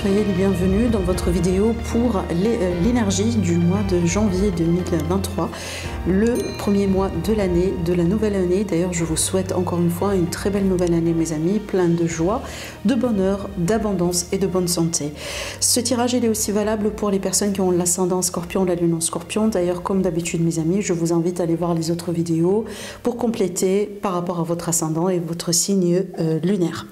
soyez les bienvenus dans votre vidéo pour l'énergie du mois de janvier 2023, le premier mois de l'année, de la nouvelle année. D'ailleurs, je vous souhaite encore une fois une très belle nouvelle année, mes amis, pleine de joie, de bonheur, d'abondance et de bonne santé. Ce tirage, il est aussi valable pour les personnes qui ont l'ascendant Scorpion, la lune en Scorpion. D'ailleurs, comme d'habitude, mes amis, je vous invite à aller voir les autres vidéos pour compléter par rapport à votre ascendant et votre signe lunaire.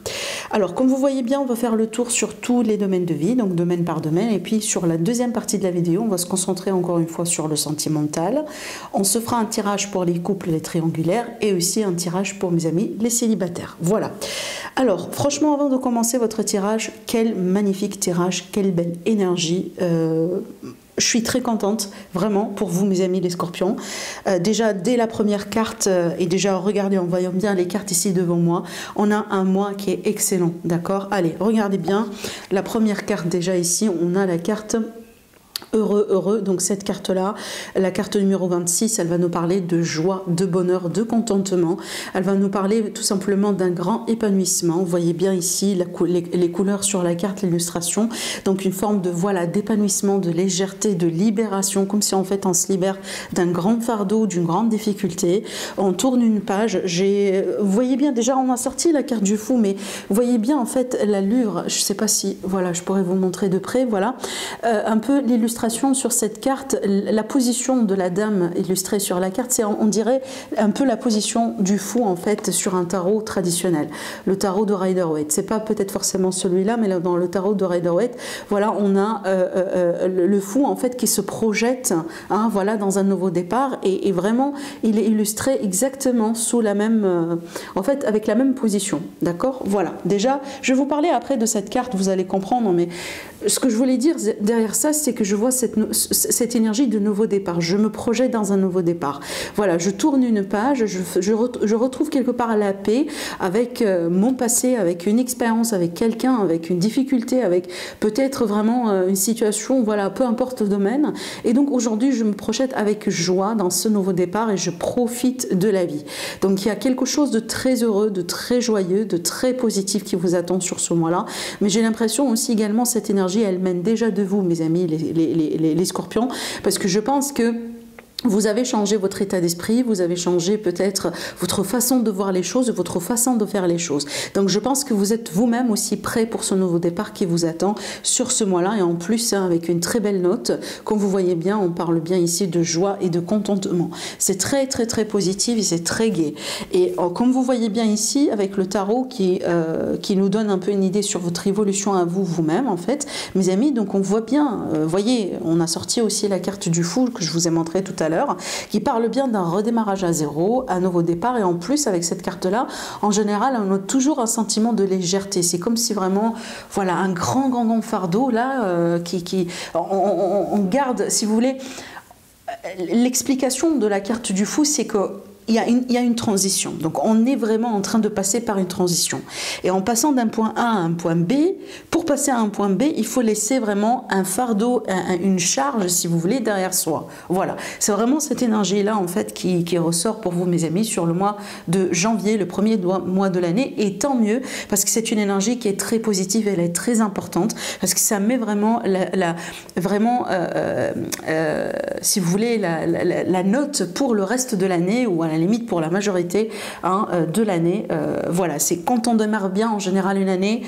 Alors, comme vous voyez bien, on va faire le tour sur tous les domaines de vie, donc domaine par domaine. Et puis, sur la deuxième partie de la vidéo, on va se concentrer encore une fois sur le sentimental. On se fera un tirage pour les couples, les triangulaires, et aussi un tirage pour mes amis, les célibataires. Voilà. Alors, franchement, avant de commencer votre tirage, quel magnifique tirage, quelle belle énergie. Je suis très contente, vraiment, pour vous, mes amis les scorpions. Déjà, dès la première carte, et déjà, regardez, en voyant bien les cartes ici devant moi, on a un mois qui est excellent, d'accord? Allez, regardez bien, la première carte déjà ici, on a la carte... Heureux, donc cette carte-là, la carte numéro 26, elle va nous parler de joie, de bonheur, de contentement. Elle va nous parler tout simplement d'un grand épanouissement. Vous voyez bien ici les couleurs sur la carte, l'illustration. Donc une forme de voilà d'épanouissement, de légèreté, de libération, comme si en fait on se libère d'un grand fardeau, d'une grande difficulté. On tourne une page. Vous voyez bien, déjà on a sorti la carte du fou, mais vous voyez bien en fait l'allure. Je ne sais pas si, voilà, je pourrais vous montrer de près, voilà. Un peu l'illustration sur cette carte, la position de la dame illustrée sur la carte, c'est on dirait un peu la position du fou en fait sur un tarot traditionnel, le tarot de Rider-Waite. C'est pas peut-être forcément celui-là, mais dans le tarot de Rider-Waite, voilà, on a le fou en fait qui se projette, hein, voilà, dans un nouveau départ, et vraiment il est illustré exactement sous la même, en fait avec la même position, d'accord. Voilà. Déjà, je vais vous parler après de cette carte, vous allez comprendre, mais ce que je voulais dire derrière ça, c'est que je vois cette énergie de nouveau départ. Je me projette dans un nouveau départ. Voilà, je tourne une page, je retrouve quelque part la paix avec mon passé, avec une expérience, avec quelqu'un, avec une difficulté, avec peut-être vraiment une situation, voilà, peu importe le domaine. Et donc aujourd'hui, je me projette avec joie dans ce nouveau départ et je profite de la vie. Donc il y a quelque chose de très heureux, de très joyeux, de très positif qui vous attend sur ce mois-là. Mais j'ai l'impression aussi également cette énergie, elle mène déjà de vous, mes amis, les scorpions, parce que je pense que vous avez changé votre état d'esprit, vous avez changé peut-être votre façon de voir les choses, votre façon de faire les choses. Donc je pense que vous êtes vous-même aussi prêt pour ce nouveau départ qui vous attend sur ce mois-là, et en plus hein, avec une très belle note. Comme vous voyez bien, on parle bien ici de joie et de contentement. C'est très très très positif et c'est très gai. Et comme vous voyez bien ici avec le tarot qui nous donne un peu une idée sur votre évolution à vous-même en fait, mes amis. Donc on voit bien, voyez, on a sorti aussi la carte du fou que je vous ai montré tout à l'heure, qui parle bien d'un redémarrage à zéro, un nouveau départ. Et en plus avec cette carte là, en général on a toujours un sentiment de légèreté. C'est comme si vraiment voilà un grand fardeau là on garde, si vous voulez. L'explication de la carte du fou, c'est que il y a une transition. Donc on est vraiment en train de passer par une transition. Et en passant d'un point A à un point B, pour passer à un point B, il faut laisser vraiment un fardeau, une charge, si vous voulez, derrière soi. Voilà. C'est vraiment cette énergie-là, en fait, qui ressort pour vous, mes amis, sur le mois de janvier, le premier mois de l'année. Et tant mieux, parce que c'est une énergie qui est très positive, elle est très importante, parce que ça met vraiment, si vous voulez, la note pour le reste de l'année, ou à la limite pour la majorité hein, de l'année. Voilà, c'est quand on démarre bien en général une année,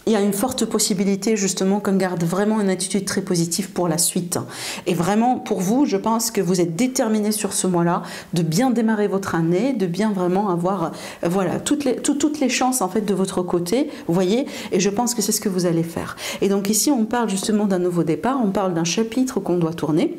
il y a une forte possibilité justement qu'on garde vraiment une attitude très positive pour la suite. Et vraiment pour vous, je pense que vous êtes déterminés sur ce mois-là de bien démarrer votre année, de bien vraiment avoir voilà toutes les chances en fait de votre côté, vous voyez. Et je pense que c'est ce que vous allez faire. Et donc ici on parle justement d'un nouveau départ, on parle d'un chapitre qu'on doit tourner.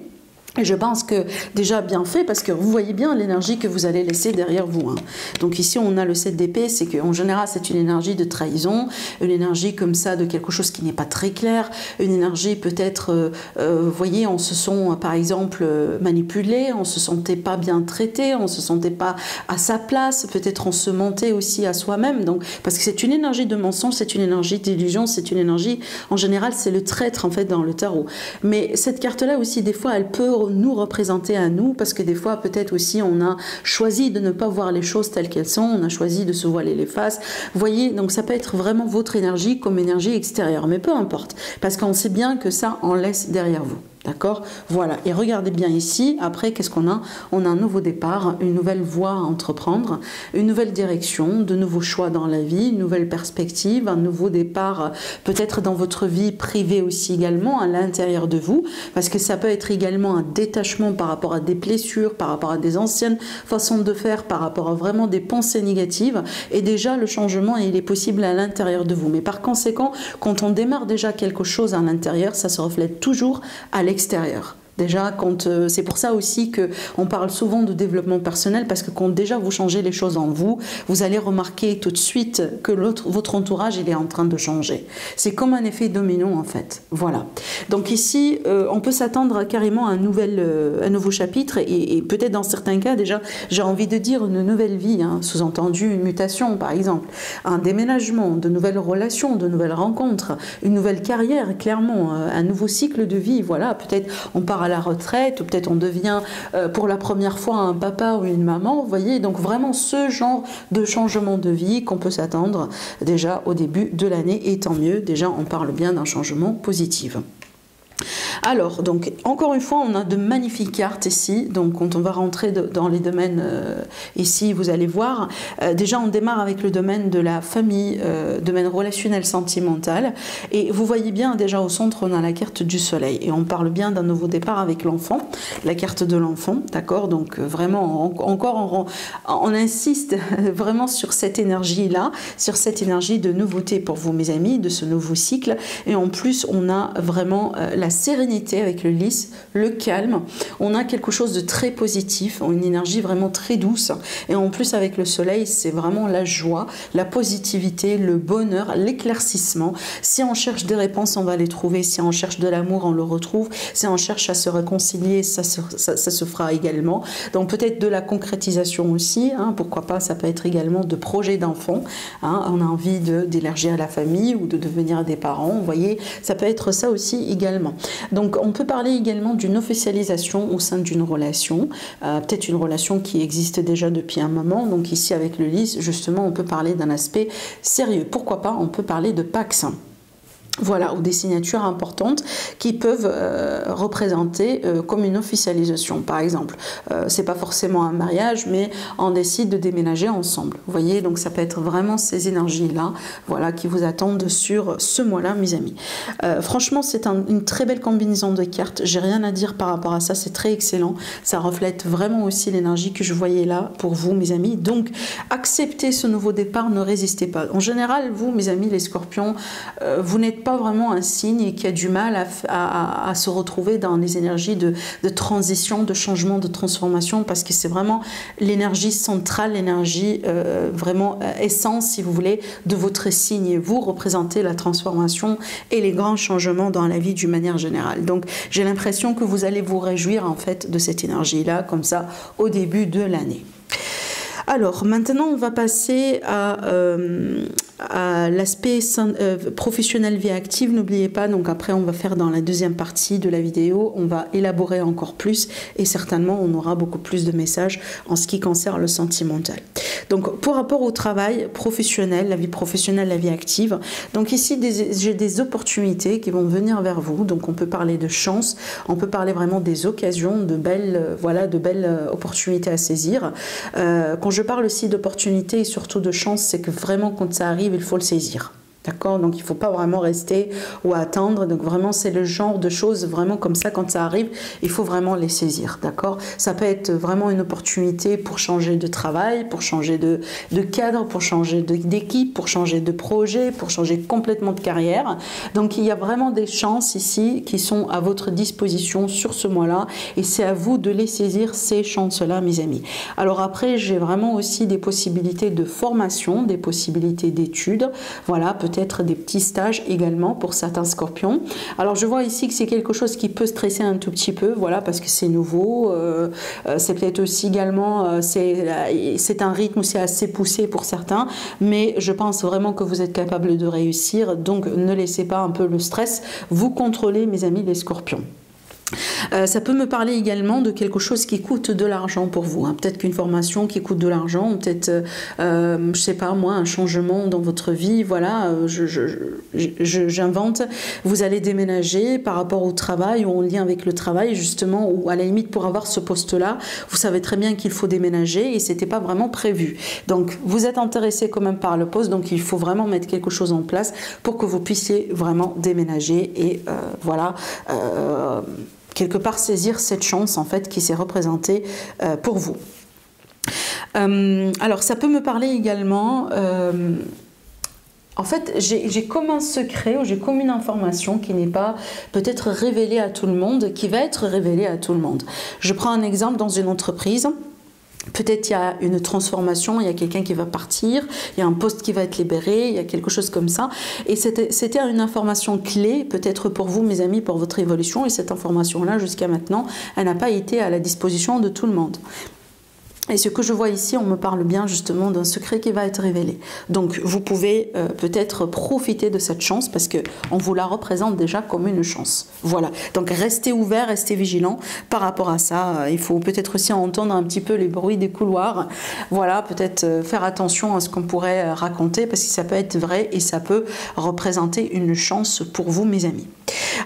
Et je pense que déjà bien fait, parce que vous voyez bien l'énergie que vous allez laisser derrière vous. Hein. Donc ici on a le 7 d'épée, c'est qu'en général c'est une énergie de trahison, une énergie comme ça de quelque chose qui n'est pas très clair, une énergie peut-être, vous voyez, on se sent par exemple manipulé, on se sentait pas bien traité, on se sentait pas à sa place, peut-être on se mentait aussi à soi-même. Donc parce que c'est une énergie de mensonge, c'est une énergie d'illusion, c'est une énergie, en général c'est le traître en fait dans le tarot. Mais cette carte-là aussi des fois elle peut nous représenter à nous, parce que des fois peut-être aussi on a choisi de ne pas voir les choses telles qu'elles sont, on a choisi de se voiler les faces. Vous voyez, donc ça peut être vraiment votre énergie comme énergie extérieure, mais peu importe, parce qu'on sait bien que ça, on laisse derrière vous. D'accord? Voilà. Et regardez bien ici, après, qu'est-ce qu'on a? On a un nouveau départ, une nouvelle voie à entreprendre, une nouvelle direction, de nouveaux choix dans la vie, une nouvelle perspective, un nouveau départ, peut-être dans votre vie privée aussi également, à l'intérieur de vous, parce que ça peut être également un détachement par rapport à des blessures, par rapport à des anciennes façons de faire, par rapport à vraiment des pensées négatives. Et déjà, le changement, il est possible à l'intérieur de vous. Mais par conséquent, quand on démarre déjà quelque chose à l'intérieur, ça se reflète toujours à l'extérieur. Déjà, c'est pour ça aussi qu'on parle souvent de développement personnel, parce que quand déjà vous changez les choses en vous, vous allez remarquer tout de suite que votre entourage, il est en train de changer. C'est comme un effet domino en fait. Voilà. Donc ici, on peut s'attendre carrément à un nouveau chapitre, et peut-être dans certains cas déjà, j'ai envie de dire une nouvelle vie, hein, sous-entendu une mutation par exemple, un déménagement, de nouvelles relations, de nouvelles rencontres, une nouvelle carrière, clairement, un nouveau cycle de vie. Voilà, peut-être on part à la retraite, ou peut-être on devient pour la première fois un papa ou une maman, vous voyez, donc vraiment ce genre de changement de vie qu'on peut s'attendre déjà au début de l'année, et tant mieux, déjà on parle bien d'un changement positif. Alors, donc, encore une fois, on a de magnifiques cartes ici. Donc, quand on va rentrer dans les domaines ici, vous allez voir, déjà, on démarre avec le domaine de la famille, domaine relationnel sentimental. Et vous voyez bien, déjà, au centre, on a la carte du soleil. Et on parle bien d'un nouveau départ avec l'enfant, la carte de l'enfant, d'accord? Donc, vraiment, encore, on insiste vraiment sur cette énergie-là, sur cette énergie de nouveauté pour vous, mes amis, de ce nouveau cycle. Et en plus, on a vraiment la sérénité avec le lys, le calme. On a quelque chose de très positif, une énergie vraiment très douce. Et en plus, avec le soleil, c'est vraiment la joie, la positivité, le bonheur, l'éclaircissement. Si on cherche des réponses, on va les trouver. Si on cherche de l'amour, on le retrouve. Si on cherche à se réconcilier, ça se fera également. Donc peut-être de la concrétisation aussi, hein, pourquoi pas, ça peut être également de projets d'enfants. Hein, on a envie d'élargir la famille ou de devenir des parents. Vous voyez, ça peut être ça aussi également. Donc on peut parler également d'une officialisation au sein d'une relation, peut-être une relation qui existe déjà depuis un moment. Donc ici avec le lys, justement, on peut parler d'un aspect sérieux. Pourquoi pas, on peut parler de Pax. Voilà, ou des signatures importantes qui peuvent représenter comme une officialisation. Par exemple, c'est pas forcément un mariage, mais on décide de déménager ensemble. Vous voyez, donc ça peut être vraiment ces énergies-là, voilà, qui vous attendent sur ce mois-là, mes amis. Franchement, c'est une très belle combinaison de cartes. J'ai rien à dire par rapport à ça, c'est très excellent. Ça reflète vraiment aussi l'énergie que je voyais là pour vous, mes amis. Donc, acceptez ce nouveau départ, ne résistez pas. En général, vous, mes amis, les scorpions, vous n'êtes pas vraiment un signe qui a du mal à se retrouver dans les énergies de transition, de changement, de transformation, parce que c'est vraiment l'énergie centrale, l'énergie vraiment essence, si vous voulez, de votre signe. Vous représentez la transformation et les grands changements dans la vie d'une manière générale. Donc j'ai l'impression que vous allez vous réjouir en fait de cette énergie-là, comme ça, au début de l'année. Alors maintenant on va passer à l'aspect professionnel vie active. N'oubliez pas, donc après on va faire dans la deuxième partie de la vidéo, on va élaborer encore plus et certainement on aura beaucoup plus de messages en ce qui concerne le sentimental. Donc pour rapport au travail professionnel, la vie professionnelle, la vie active, donc ici j'ai des opportunités qui vont venir vers vous. Donc on peut parler de chance, on peut parler vraiment des occasions, de belles opportunités à saisir. Quand je parle aussi d'opportunités et surtout de chance, c'est que vraiment quand ça arrive, il faut le saisir. D'accord? Donc il ne faut pas vraiment rester ou attendre. Donc vraiment c'est le genre de choses vraiment comme ça, quand ça arrive, il faut vraiment les saisir. D'accord? Ça peut être vraiment une opportunité pour changer de travail, pour changer de cadre, pour changer d'équipe, pour changer de projet, pour changer complètement de carrière. Donc il y a vraiment des chances ici qui sont à votre disposition sur ce mois-là et c'est à vous de les saisir, ces chances-là, mes amis. Alors après, j'ai vraiment aussi des possibilités de formation, des possibilités d'études. Voilà, peut-être des petits stages également pour certains scorpions. Alors je vois ici que c'est quelque chose qui peut stresser un tout petit peu, voilà, parce que c'est nouveau. C'est peut-être aussi également, c'est un rythme où c'est assez poussé pour certains, mais je pense vraiment que vous êtes capable de réussir, donc ne laissez pas un peu le stress vous contrôler, mes amis les scorpions. Ça peut me parler également de quelque chose qui coûte de l'argent pour vous, hein. Peut-être qu'une formation qui coûte de l'argent, peut-être, je sais pas moi, un changement dans votre vie, voilà, j'invente, vous allez déménager par rapport au travail ou en lien avec le travail justement, ou à la limite pour avoir ce poste-là, vous savez très bien qu'il faut déménager et c'était pas vraiment prévu. Donc vous êtes intéressé quand même par le poste, donc il faut vraiment mettre quelque chose en place pour que vous puissiez vraiment déménager et voilà, quelque part saisir cette chance en fait qui s'est représentée pour vous. Alors ça peut me parler également, en fait j'ai comme un secret ou j'ai comme une information qui n'est pas peut-être révélée à tout le monde, qui va être révélée à tout le monde. Je prends un exemple dans une entreprise. Peut-être il y a une transformation, il y a quelqu'un qui va partir, il y a un poste qui va être libéré, il y a quelque chose comme ça. Et c'était une information clé, peut-être pour vous, mes amis, pour votre évolution. Et cette information-là, jusqu'à maintenant, elle n'a pas été à la disposition de tout le monde. Et ce que je vois ici, on me parle bien justement d'un secret qui va être révélé. Donc vous pouvez peut-être profiter de cette chance parce qu'on vous la représente déjà comme une chance. Voilà, donc restez ouverts, restez vigilants par rapport à ça. Il faut peut-être aussi entendre un petit peu les bruits des couloirs. Voilà, peut-être faire attention à ce qu'on pourrait raconter parce que ça peut être vrai et ça peut représenter une chance pour vous, mes amis.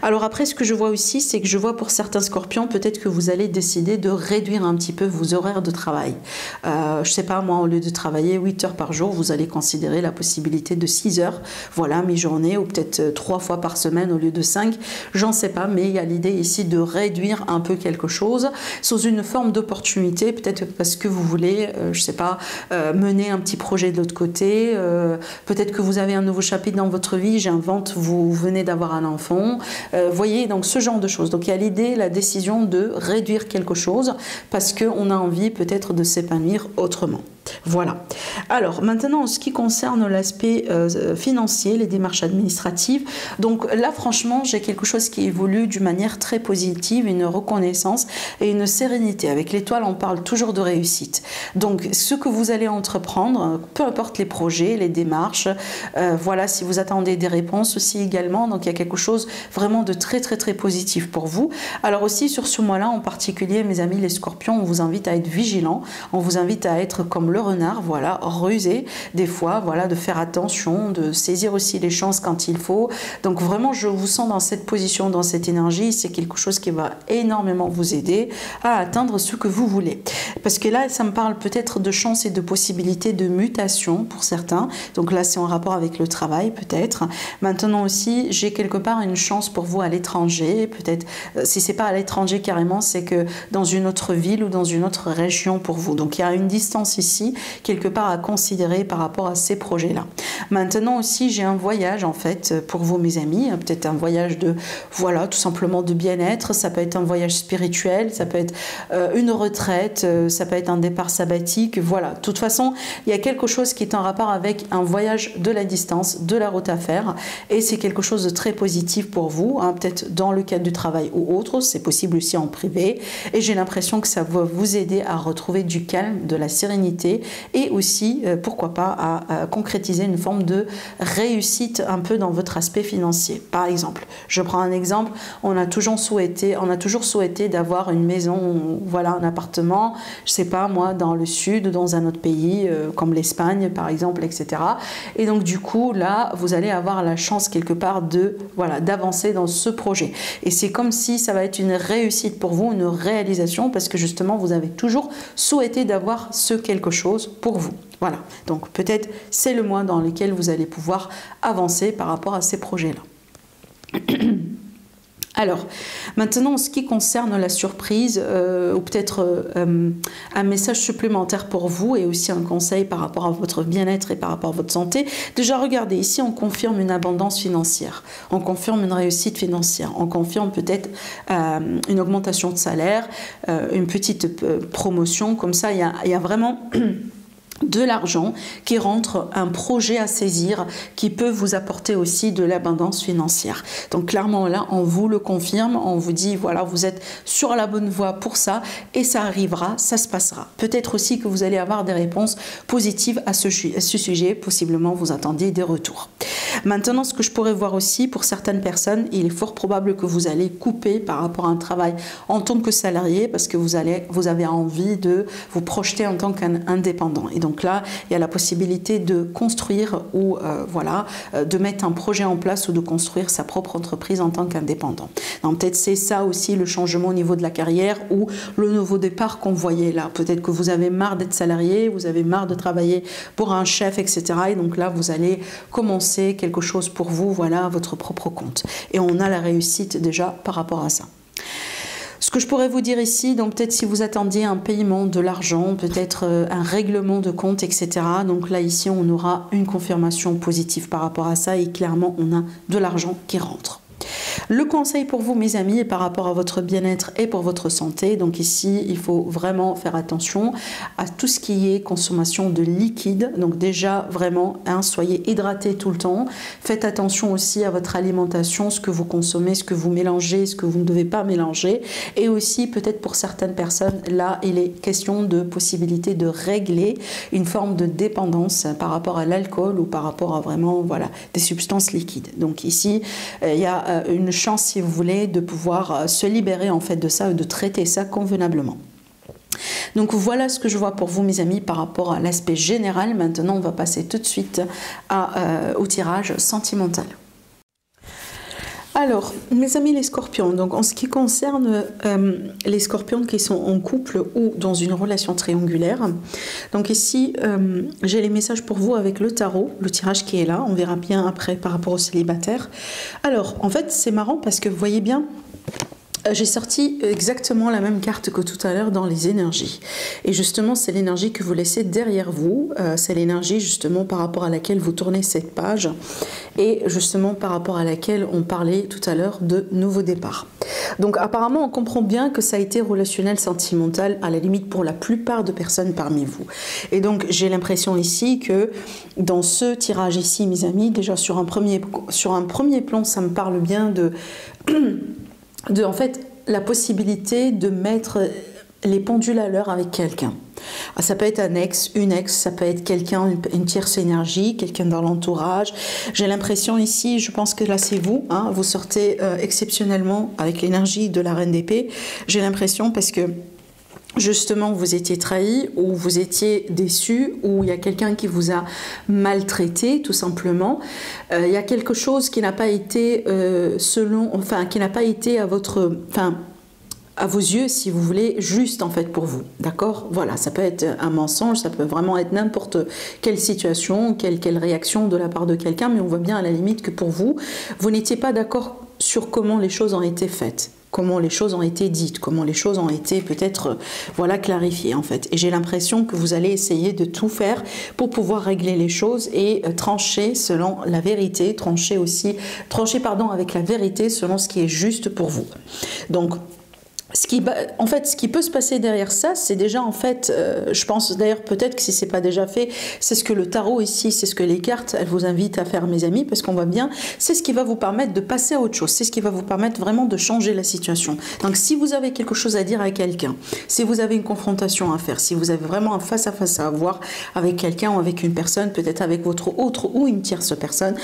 Alors après, ce que je vois aussi, c'est que je vois pour certains scorpions, peut-être que vous allez décider de réduire un petit peu vos horaires de travail. Je sais pas, moi, au lieu de travailler 8 heures par jour, vous allez considérer la possibilité de 6 heures, voilà, mi-journée, ou peut-être 3 fois par semaine au lieu de 5, j'en sais pas, mais il y a l'idée ici de réduire un peu quelque chose, sous une forme d'opportunité, peut-être parce que vous voulez, je sais pas, mener un petit projet de l'autre côté, peut-être que vous avez un nouveau chapitre dans votre vie, j'invente, vous venez d'avoir un enfant, voyez, donc ce genre de choses. Donc il y a l'idée, la décision de réduire quelque chose parce qu'on a envie peut-être de s'épanouir autrement. Voilà. Alors maintenant, en ce qui concerne l'aspect financier, les démarches administratives, donc là franchement, j'ai quelque chose qui évolue d'une manière très positive, une reconnaissance et une sérénité. Avec l'étoile, on parle toujours de réussite. Donc ce que vous allez entreprendre, peu importe les projets, les démarches, voilà, si vous attendez des réponses aussi également, donc il y a quelque chose vraiment de très positif pour vous. Alors aussi sur ce mois-là en particulier, mes amis les scorpions, on vous invite à être vigilants, on vous invite à être comme le renard, voilà, rusé des fois, voilà, de faire attention, de saisir aussi les chances quand il faut. Donc vraiment, je vous sens dans cette position, dans cette énergie, c'est quelque chose qui va énormément vous aider à atteindre ce que vous voulez. Parce que là, ça me parle peut-être de chance et de possibilités de mutation pour certains. Donc là, c'est en rapport avec le travail peut-être. Maintenant aussi, j'ai quelque part une chance pour vous à l'étranger, peut-être, si c'est pas à l'étranger carrément, c'est que dans une autre ville ou dans une autre région pour vous. Donc il y a une distance ici, quelque part à considérer par rapport à ces projets-là. Maintenant aussi, j'ai un voyage en fait pour vous, mes amis, peut-être un voyage de, voilà, tout simplement de bien-être, ça peut être un voyage spirituel, ça peut être une retraite, ça peut être un départ sabbatique, voilà. De toute façon, il y a quelque chose qui est en rapport avec un voyage de la distance, de la route à faire, et c'est quelque chose de très positif pour vous, hein, peut-être dans le cadre du travail ou autre, c'est possible aussi en privé, et j'ai l'impression que ça va vous aider à retrouver du calme, de la sérénité, et aussi, pourquoi pas, à concrétiser une forme de réussite un peu dans votre aspect financier. Par exemple, je prends un exemple, on a toujours souhaité d'avoir une maison, voilà, un appartement, je sais pas moi, dans le sud, dans un autre pays, comme l'Espagne par exemple, etc. Et donc du coup, là, vous allez avoir la chance quelque part de, voilà, d'avancer dans ce projet. Et c'est comme si ça va être une réussite pour vous, une réalisation, parce que justement, vous avez toujours souhaité d'avoir ce quelque chose pour vous. Voilà, donc peut-être c'est le mois dans lequel vous allez pouvoir avancer par rapport à ces projets-là. Alors, maintenant, en ce qui concerne la surprise, ou peut-être un message supplémentaire pour vous et aussi un conseil par rapport à votre bien-être et par rapport à votre santé. Déjà, regardez, ici, on confirme une abondance financière, on confirme une réussite financière, on confirme peut-être une augmentation de salaire, une petite promotion, comme ça, il y a vraiment... de l'argent qui rentre, un projet à saisir qui peut vous apporter aussi de l'abondance financière. Donc clairement là, on vous le confirme, on vous dit voilà, vous êtes sur la bonne voie pour ça et ça arrivera, ça se passera. Peut-être aussi que vous allez avoir des réponses positives à ce sujet, possiblement vous attendiez des retours. Maintenant, ce que je pourrais voir aussi pour certaines personnes, il est fort probable que vous allez couper par rapport à un travail en tant que salarié parce que vous avez envie de vous projeter en tant qu'indépendant. Et donc là, il y a la possibilité de construire ou voilà, de mettre un projet en place ou de construire sa propre entreprise en tant qu'indépendant. Donc peut-être c'est ça aussi le changement au niveau de la carrière ou le nouveau départ qu'on voyait là. Peut-être que vous avez marre d'être salarié, vous avez marre de travailler pour un chef, etc. Et donc là, vous allez commencer quelque chose pour vous, voilà, votre propre compte. Et on a la réussite déjà par rapport à ça. Ce que je pourrais vous dire ici, donc peut-être si vous attendiez un paiement de l'argent, peut-être un règlement de compte, etc. Donc là, ici, on aura une confirmation positive par rapport à ça et clairement, on a de l'argent qui rentre. Le conseil pour vous, mes amis, est par rapport à votre bien-être et pour votre santé. Donc ici, il faut vraiment faire attention à tout ce qui est consommation de liquide. Donc déjà, vraiment, soyez hydratés tout le temps. Faites attention aussi à votre alimentation, ce que vous consommez, ce que vous mélangez, ce que vous ne devez pas mélanger. Et aussi, peut-être pour certaines personnes, là, il est question de possibilité de régler une forme de dépendance par rapport à l'alcool ou par rapport à vraiment, voilà, des substances liquides. Donc ici, il y a une chance, si vous voulez, de pouvoir se libérer en fait de ça et de traiter ça convenablement. Donc voilà ce que je vois pour vous, mes amis, par rapport à l'aspect général. Maintenant, on va passer tout de suite au tirage sentimental. Alors, mes amis les scorpions, donc en ce qui concerne les scorpions qui sont en couple ou dans une relation triangulaire, donc ici, j'ai les messages pour vous avec le tarot, le tirage qui est là, on verra bien après par rapport aux célibataires. Alors, en fait, c'est marrant parce que vous voyez bien, j'ai sorti exactement la même carte que tout à l'heure dans les énergies. Et justement, c'est l'énergie que vous laissez derrière vous. C'est l'énergie justement par rapport à laquelle vous tournez cette page. Et justement par rapport à laquelle on parlait tout à l'heure de nouveau départ. Donc apparemment, on comprend bien que ça a été relationnel, sentimental, à la limite pour la plupart de personnes parmi vous. Et donc, j'ai l'impression ici que dans ce tirage ici, mes amis, déjà sur un premier plan, ça me parle bien de en fait la possibilité de mettre les pendules à l'heure avec quelqu'un. Ça peut être un ex, une ex, ça peut être quelqu'un, une tierce énergie, quelqu'un dans l'entourage. J'ai l'impression ici, je pense que là c'est vous, hein, vous sortez exceptionnellement avec l'énergie de la reine d'épée. J'ai l'impression parce que justement vous étiez trahi ou vous étiez déçu ou il y a quelqu'un qui vous a maltraité tout simplement. Il y a quelque chose qui n'a pas été qui n'a pas été à votre, à vos yeux, si vous voulez, juste en fait pour vous, d'accord? Voilà, ça peut être un mensonge, ça peut vraiment être n'importe quelle situation, quelle réaction de la part de quelqu'un, mais on voit bien à la limite que pour vous, vous n'étiez pas d'accord sur comment les choses ont été faites, comment les choses ont été dites, comment les choses ont été peut-être voilà, clarifiées en fait. Et j'ai l'impression que vous allez essayer de tout faire pour pouvoir régler les choses et trancher selon la vérité, trancher avec la vérité selon ce qui est juste pour vous. Donc, ce qui peut se passer derrière ça, c'est déjà en fait, je pense d'ailleurs peut-être que si c'est pas déjà fait, c'est ce que le tarot ici, c'est ce que les cartes, elles vous invitent à faire, mes amis, parce qu'on voit bien, c'est ce qui va vous permettre de passer à autre chose, c'est ce qui va vous permettre vraiment de changer la situation. Donc si vous avez quelque chose à dire à quelqu'un, si vous avez une confrontation à faire, si vous avez vraiment un face-à-face à avoir avec quelqu'un ou avec une personne, peut-être avec votre autre ou une tierce personne,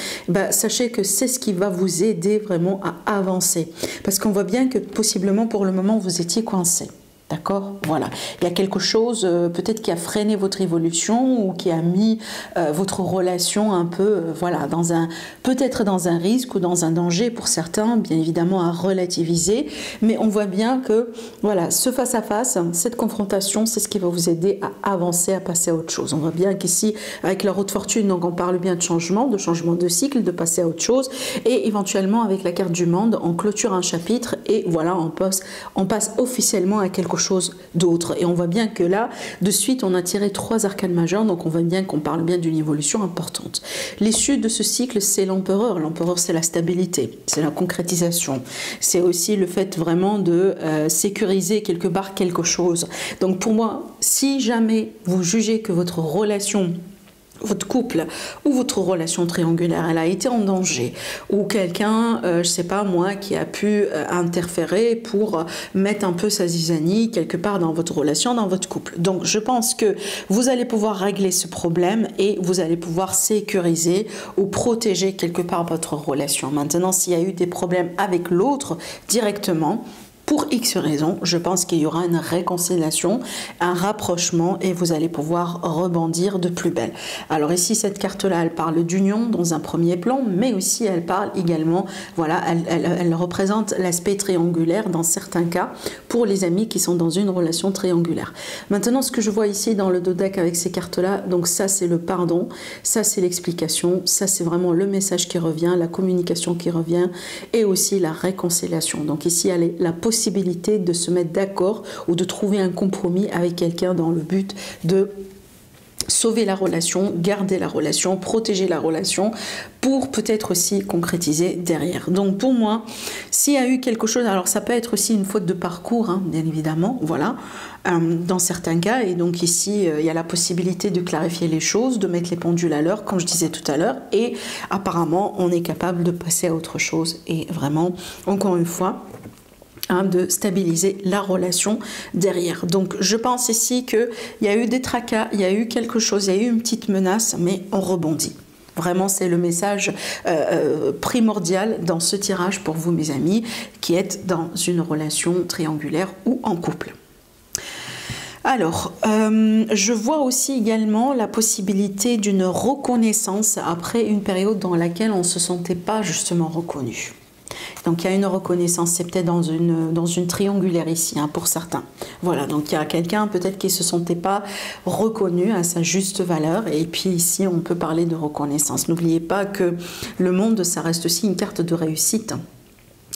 sachez que c'est ce qui va vous aider vraiment à avancer. Parce qu'on voit bien que possiblement pour le moment, vous étiez coincé. D'accord? Voilà. Il y a quelque chose peut-être qui a freiné votre évolution ou qui a mis votre relation un peu, voilà, peut-être dans un risque ou dans un danger pour certains, bien évidemment à relativiser. Mais on voit bien que, voilà, ce face-à-face, cette confrontation, c'est ce qui va vous aider à avancer, à passer à autre chose. On voit bien qu'ici, avec la roue de fortune, donc on parle bien de changement de cycle, de passer à autre chose. Et éventuellement, avec la carte du monde, on clôture un chapitre et voilà, on passe officiellement à quelque chose chose d'autre. Et on voit bien que là, de suite, on a tiré 3 arcanes majeures, donc on voit bien qu'on parle bien d'une évolution importante. L'issue de ce cycle, c'est l'empereur. L'empereur, c'est la stabilité, c'est la concrétisation. C'est aussi le fait vraiment de sécuriser quelque part quelque chose. Donc pour moi, si jamais vous jugez que votre relation, votre couple ou votre relation triangulaire, elle a été en danger, ou quelqu'un, je sais pas moi, qui a pu interférer pour mettre un peu sa zizanie quelque part dans votre relation, dans votre couple. Donc je pense que vous allez pouvoir régler ce problème et vous allez pouvoir sécuriser ou protéger quelque part votre relation. Maintenant, s'il y a eu des problèmes avec l'autre directement, pour X raisons, je pense qu'il y aura une réconciliation, un rapprochement et vous allez pouvoir rebondir de plus belle. Alors ici, cette carte-là, elle parle d'union dans un premier plan, mais aussi elle parle également, voilà, elle représente l'aspect triangulaire dans certains cas pour les amis qui sont dans une relation triangulaire. Maintenant, ce que je vois ici dans le dos deck avec ces cartes-là, donc ça c'est le pardon, ça c'est l'explication, ça c'est vraiment le message qui revient, la communication qui revient et aussi la réconciliation. Donc ici, elle est la possibilité de se mettre d'accord ou de trouver un compromis avec quelqu'un dans le but de sauver la relation, garder la relation, protéger la relation pour peut-être aussi concrétiser derrière. Donc pour moi, s'il y a eu quelque chose, alors ça peut être aussi une faute de parcours, hein, bien évidemment, voilà, dans certains cas, et donc ici il y a la possibilité de clarifier les choses, de mettre les pendules à l'heure, comme je disais tout à l'heure, et apparemment on est capable de passer à autre chose et vraiment, encore une fois, de stabiliser la relation derrière. Donc je pense ici qu'il y a eu des tracas, il y a eu quelque chose, il y a eu une petite menace, mais on rebondit. Vraiment, c'est le message primordial dans ce tirage pour vous, mes amis, qui êtes dans une relation triangulaire ou en couple. Alors, je vois aussi également la possibilité d'une reconnaissance après une période dans laquelle on ne se sentait pas justement reconnu. Donc il y a une reconnaissance, c'est peut-être dans une triangulaire ici, hein, pour certains. Voilà, donc il y a quelqu'un peut-être qui ne se sentait pas reconnu à sa juste valeur. Et puis ici, on peut parler de reconnaissance. N'oubliez pas que le monde, ça reste aussi une carte de réussite.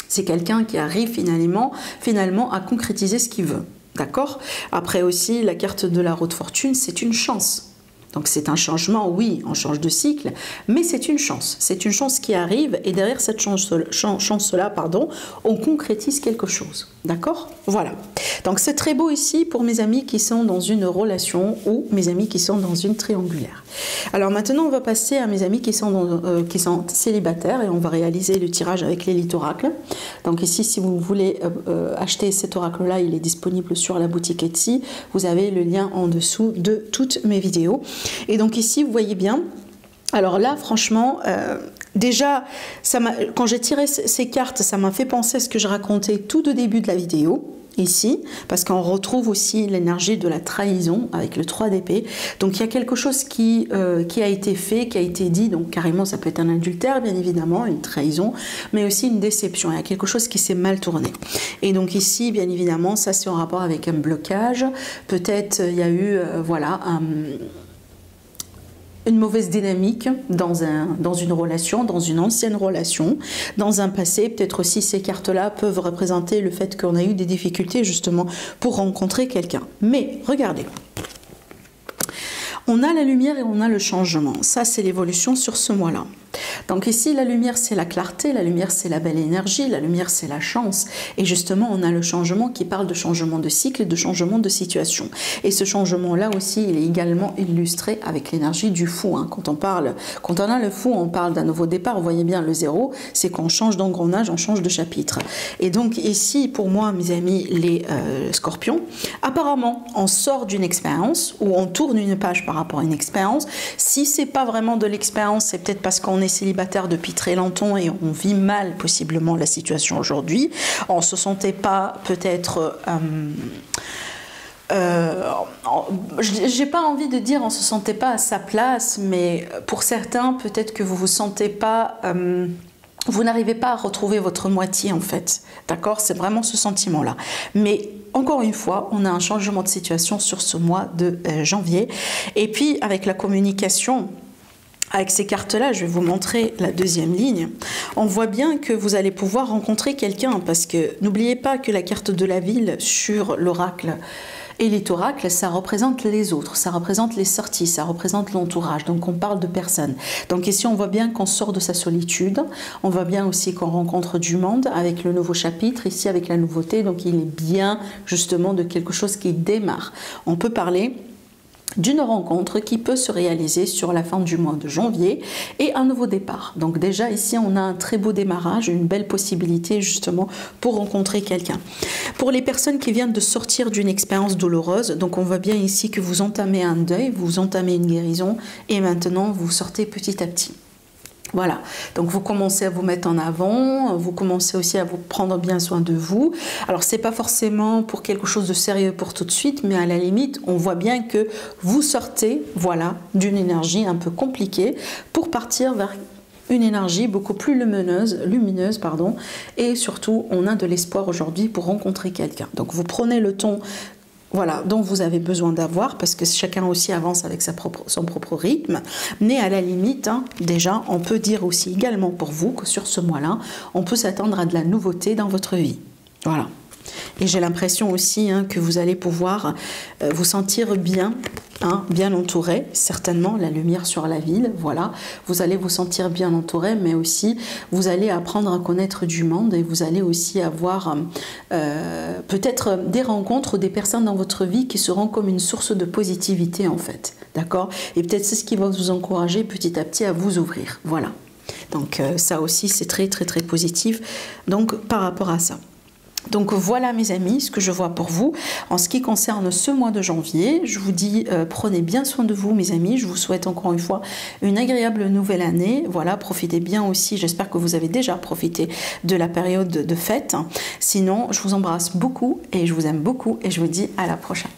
C'est quelqu'un qui arrive finalement à concrétiser ce qu'il veut. D'accord? Après aussi, la carte de la roue de fortune, c'est une chance. Donc c'est un changement, oui, on change de cycle, mais c'est une chance. C'est une chance qui arrive et derrière cette chance-là, on concrétise quelque chose. D'accord? Voilà. Donc c'est très beau ici pour mes amis qui sont dans une relation ou mes amis qui sont dans une triangulaire. Alors maintenant, on va passer à mes amis qui sont célibataires et on va réaliser le tirage avec l'élite oracle. Donc ici, si vous voulez acheter cet oracle-là, il est disponible sur la boutique Etsy. Vous avez le lien en dessous de toutes mes vidéos. Et donc ici, vous voyez bien, alors là, franchement, déjà, quand j'ai tiré ces cartes, ça m'a fait penser à ce que je racontais tout au début de la vidéo, ici, parce qu'on retrouve aussi l'énergie de la trahison avec le 3 d'épée. Donc il y a quelque chose qui a été fait, qui a été dit, donc carrément ça peut être un adultère bien évidemment, une trahison, mais aussi une déception, il y a quelque chose qui s'est mal tourné. Et donc ici bien évidemment ça c'est en rapport avec un blocage, peut-être il y a eu voilà une mauvaise dynamique dans une relation, dans une ancienne relation, dans un passé. Peut-être aussi ces cartes-là peuvent représenter le fait qu'on a eu des difficultés justement pour rencontrer quelqu'un. Mais regardez, on a la lumière et on a le changement. Ça, c'est l'évolution sur ce mois-là. Donc ici, la lumière, c'est la clarté, la lumière, c'est la belle énergie, la lumière, c'est la chance. Et justement, on a le changement qui parle de changement de cycle et de changement de situation. Et ce changement-là aussi, il est également illustré avec l'énergie du fou. Hein. Quand on a le fou, on parle d'un nouveau départ. Vous voyez bien, le 0, c'est qu'on change d'engrenage, on change de chapitre. Et donc ici, pour moi, mes amis, les scorpions, apparemment, on sort d'une expérience ou on tourne une page par rapport à une expérience. Si c'est pas vraiment de l'expérience, c'est peut-être parce qu'on est célibataire depuis très longtemps et on vit mal possiblement la situation aujourd'hui. On ne se sentait pas peut-être... j'ai pas envie de dire on se sentait pas à sa place, mais pour certains, peut-être que vous vous sentez pas... vous n'arrivez pas à retrouver votre moitié en fait. D'accord? C'est vraiment ce sentiment-là. Mais... encore une fois, on a un changement de situation sur ce mois de janvier. Et puis, avec la communication, Avec ces cartes-là, je vais vous montrer la deuxième ligne. On voit bien que vous allez pouvoir rencontrer quelqu'un parce que n'oubliez pas que la carte de la ville sur l'oracle et les oracles, ça représente les autres, ça représente les sorties, ça représente l'entourage. Donc on parle de personnes. Donc ici, on voit bien qu'on sort de sa solitude. On voit bien aussi qu'on rencontre du monde avec le nouveau chapitre, ici avec la nouveauté. Donc il est bien justement de quelque chose qui démarre. On peut parler d'une rencontre qui peut se réaliser sur la fin du mois de janvier et un nouveau départ. Donc déjà ici on a un très beau démarrage, une belle possibilité justement pour rencontrer quelqu'un. Pour les personnes qui viennent de sortir d'une expérience douloureuse, donc on voit bien ici que vous entamez un deuil, vous entamez une guérison et maintenant vous sortez petit à petit. Voilà, donc vous commencez à vous mettre en avant, vous commencez aussi à vous prendre bien soin de vous. Alors c'est pas forcément pour quelque chose de sérieux pour tout de suite, mais à la limite, on voit bien que vous sortez, voilà, d'une énergie un peu compliquée pour partir vers une énergie beaucoup plus lumineuse, pardon, et surtout on a de l'espoir aujourd'hui pour rencontrer quelqu'un. Donc vous prenez le ton, voilà, dont vous avez besoin d'avoir, parce que chacun aussi avance avec son propre rythme. Mais à la limite, hein, déjà, on peut dire aussi également pour vous que sur ce mois-là, on peut s'attendre à de la nouveauté dans votre vie. Voilà. Et j'ai l'impression aussi hein, que vous allez pouvoir vous sentir bien, hein, bien entouré, certainement la lumière sur la ville, voilà. Vous allez vous sentir bien entouré, mais aussi vous allez apprendre à connaître du monde et vous allez aussi avoir peut-être des rencontres, des personnes dans votre vie qui seront comme une source de positivité en fait, d'accord? Et peut-être c'est ce qui va vous encourager petit à petit à vous ouvrir, voilà. Donc ça aussi c'est très très très positif, donc par rapport à ça. Donc voilà mes amis, ce que je vois pour vous en ce qui concerne ce mois de janvier. Je vous dis prenez bien soin de vous mes amis, je vous souhaite encore une fois une agréable nouvelle année. Voilà, profitez bien aussi, j'espère que vous avez déjà profité de la période de fête. Sinon, je vous embrasse beaucoup et je vous aime beaucoup et je vous dis à la prochaine.